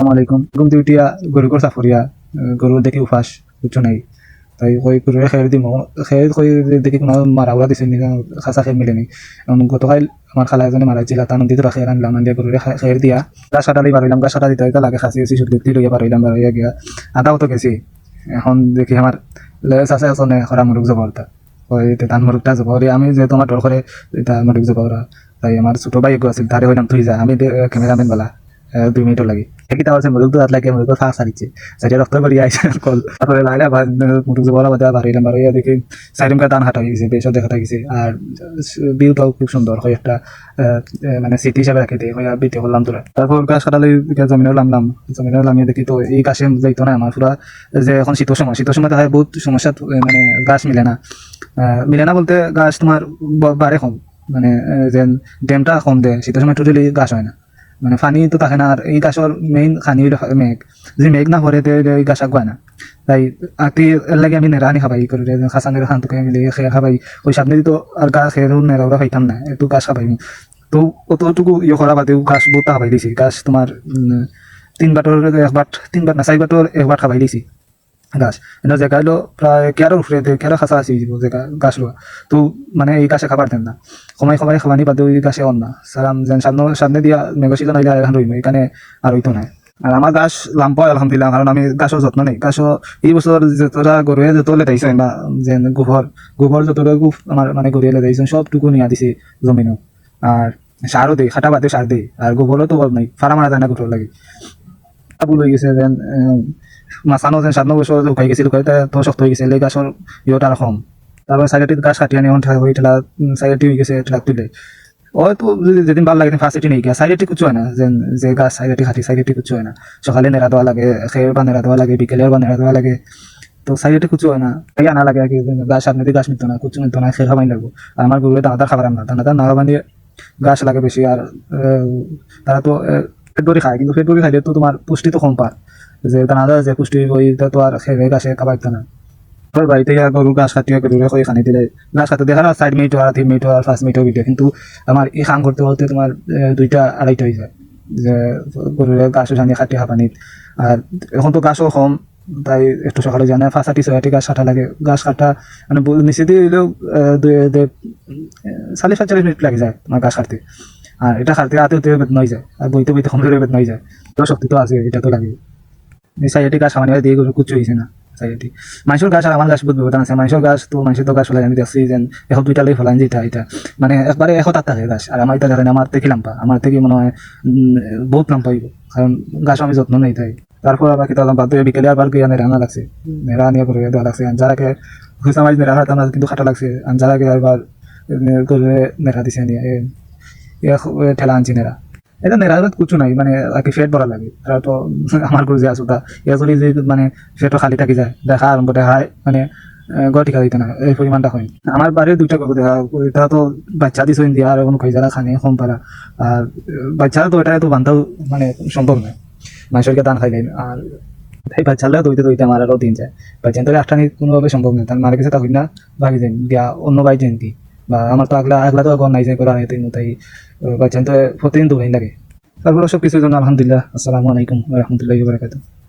আসসালামাইকুম ঘুমতে উঠিয়া গরু কর সাফরিয়া গরু দেখি উফাস বুঝছো নাই তাই কই গরুরে খেয়ে দিম খেয়ে কই দেখি কোনো মারা উড়া দিছে নি খাসা খেয়ে মিলেনি গতকাল আমার খালা এজনে মারাইছিল তা নদীতে রাখে আনলাম আনিয়া গরুরে খেয়ে দিয়া গাছ কাটালি বাড়াইলাম গাছ কাটা দিতে লাগে খাসি আছি সুদলি লইয়া বাড়াইলাম বাড়াইয়া গিয়া আদাও তো গেছি এখন দেখি আমার চাষে আসনে খরা মুরুখ জবরটা ওই ধান মুরুখটা জবর আমি যে তোমার ডর করে মুরুখ জবর তাই আমার ছোট ভাই আছিল তারে হইলাম তুই যা আমি ক্যামেরাম্যান বলা 2 মিনিটও লাগে একই তাহলে মুরুখ তো হাত লাগে মুরুখ ফাঁস সারিচ্ছে সাইডে রক্ত করি আইসে কল তারপরে লাইলা মুরুখ বলা বাদে বাড়িলাম বাড়িয়া দেখি সাইডমকা দান হাঁটা গেছে বেশও দেখা গেছে আর ভিউটাও খুব সুন্দর হয় একটা মানে স্মৃতি হিসাবে রাখে দেয় হইয়া বিতে করলাম তোরা তারপর গাছ কাটালে জমিনেও নামলাম জমিনেও নামিয়ে দেখি তো এই গাছে যাইতো না আমার পুরা যে এখন শীতের সময় হয় বহুত সমস্যা মানে গাছ মিলে না বলতে গাছ তোমার বাড়ে কম মানে যে ড্যামটা কম দেয় শীতের সময় টোটালি গাছ হয় না মানে পানি তো থাকে না আর এই গাছের মেইন খানি মেঘ যদি মেঘ না ভরে এই গাছ আগুয়া না তাই আতি এর লাগে আমি নেড়া আনি খাবাই করি খাসানের খান তোকে মিলে খেয়ে খাবাই ওই সামনে তো আর গাছ খেয়ে নেড়া ওরা খাইতাম না একটু গাছ খাবাই তো অতটুকু ইয়ে করা বাদেও গাছ বহুত খাবাই দিছি গাছ তোমার 3 বাটর 4 বাটর 1 বাট খাবাই দিছি গাছ এনে জায়গা হলো প্রায় 11 উপরে 11 খাসা আছে জায়গা গাছ লোয়া তো মানে এই গাছে খাবার দেন না সময় খাবানি বাদে ওই গাছে অন না সারাম যেন সামনে দিয়া মেঘশিত নাইলে এখন রইম এখানে আর হইতো না আর আমার গাছ লাম্প আলহামদুলিল্লাহ কারণ আমি গাছের যত্ন নেই গাছও এই বছর যতটা গরুয়ে যত লেটাইছেন বা যে গোবর যতটা আমার মানে গড়িয়ে লেটাইছেন সবটুকু নিয়ে দিছি জমিনও আর সারও দেই খাটা বাদে সার দেই আর গোবরও তো বল নাই ফারা মারা যায় না গোবর লাগে ভুল হয়ে গেছে যেন মাছানো যেন 7 বছর উকাই গেছিল তো শক্ত হয়ে গেছে এই গাছর ইয়েটা আর কম তারপর সাইডে গাছ কাটিয়ে আনি এখন হয়ে ঠেলা সাইডে হয়ে গেছে ট্রাক তুলে ওই তো যেদিন ভালো লাগে ফার্স্ট নেই গিয়া সাইডে কিছু হয় না যে গাছ সাইডে খাটি সাইডে কিছু হয় না সকালে নেড়া দেওয়া লাগে খেয়ে বা নেড়া দেওয়া লাগে বিকেলে বা নেড়া দেওয়া লাগে তো সাইডে কিছু হয় না তাই আনা লাগে আর কি গাছ সামনে দিয়ে গাছ মিলতো না কুচু মিলতো না খেয়ে খাবাই লাগবো আর আমার গরুরে দানাদার খাবার না দানাদার না খাবার দিয়ে গাছ লাগে বেশি আর তারা তো পেট ভরি খায় কিন্তু পেট ভরি খাইলে তো তোমার পুষ্টি তো কম পায় যে দানাদার যে পুষ্টি ওইটা তো আর খেয়ে গাছে খাবার না বাড়িতে গরু গাছ কাটিয়ে গরুরে করে খানি দিলে গাছ কাটতে দেখা 4 মিনিট আর 3 মিনিট আর 5 মিনিট ভিডিও কিন্তু আমার এই কাম করতে বলতে তোমার 2টা 2:30 হয়ে যায় যে গরুরে গাছও সানি কাটি খাবানি আর এখন তো গাছও কম তাই একটু সকালে জানে 5-6 গাছ কাটা লাগে গাছ কাটা মানে নিচে দিয়ে দিলেও 40-45 মিনিট লাগে যায় তোমার গাছ কাটতে আর এটা কাটতে হাতে হতে বেতন হয়ে যায় আর বইতে বইতে কমজোরে বেতন হয়ে যায় তো শক্তি তো আছে এটা তো লাগে এই 4 গাছ সামান্য দিয়ে গরু কুচু হয়েছে না সাইডে মানুষের গাছ আর আমার গাছ বহুত ব্যবধান আছে মানুষের গাছ তো মানুষের তো গাছ ফেলাই আমি দেখছি যেন এখন 2টা লাই ফেলান যেটা এটা মানে একবারে 100 থাকে গাছ আর আমার এটা দেখেন আমার থেকে লাম্পা আমার থেকে মনে হয় বহুত লাম্পা হইব কারণ গাছ আমি যত্ন নেই তাই তারপর আবার কি তাহলে বাদ বিকেলে আবার গিয়ে নেড়া লাগছে নেড়া নিয়ে করে দেওয়া লাগছে যারাকে হুইসা মাছ নেড়া হাতাম কিন্তু খাটা লাগছে যারাকে আবার করে নেড়া দিছে নিয়ে ঠেলা আনছি নেড়া এটা নেরাজত কিছু নাই মানে আর কি ফেট ভরা লাগে তারা তো আমার গরু যে আসুটা এ যদি যে মানে ফেটও খালি থাকি যায় দেখা আরম্ভ দেখায় মানে গড় টিকা দিতে না এই পরিমাণটা হয় আমার বাড়ির 2টা গরু দেখা এটা তো বাচ্চা দিছ দিয়া আর এখন খাই যারা খানে কম পারা আর বাচ্চারা তো এটা তো বান্ধাও মানে সম্ভব নয় মানুষকে দান খাইলে আর তাই বাচ্চারা দইতে আমার আরও দিন যায় বাচ্চা তো আটটানি কোনোভাবে সম্ভব নয় তার মার কাছে তা হই না ভাগি যান দিয়া অন্য বাই যান কি বা আমার তো আগলা তো গড় নাই যায় করা হয় তাই বাচ্চা তো প্রতিদিন দৌড়াই লাগে তারপরে সব কিছুর জন্য আলহামদুলিল্লাহ আসসালামু আলাইকুম ওয়া রাহমাতুল্লাহি ওয়া বারাকাতুহু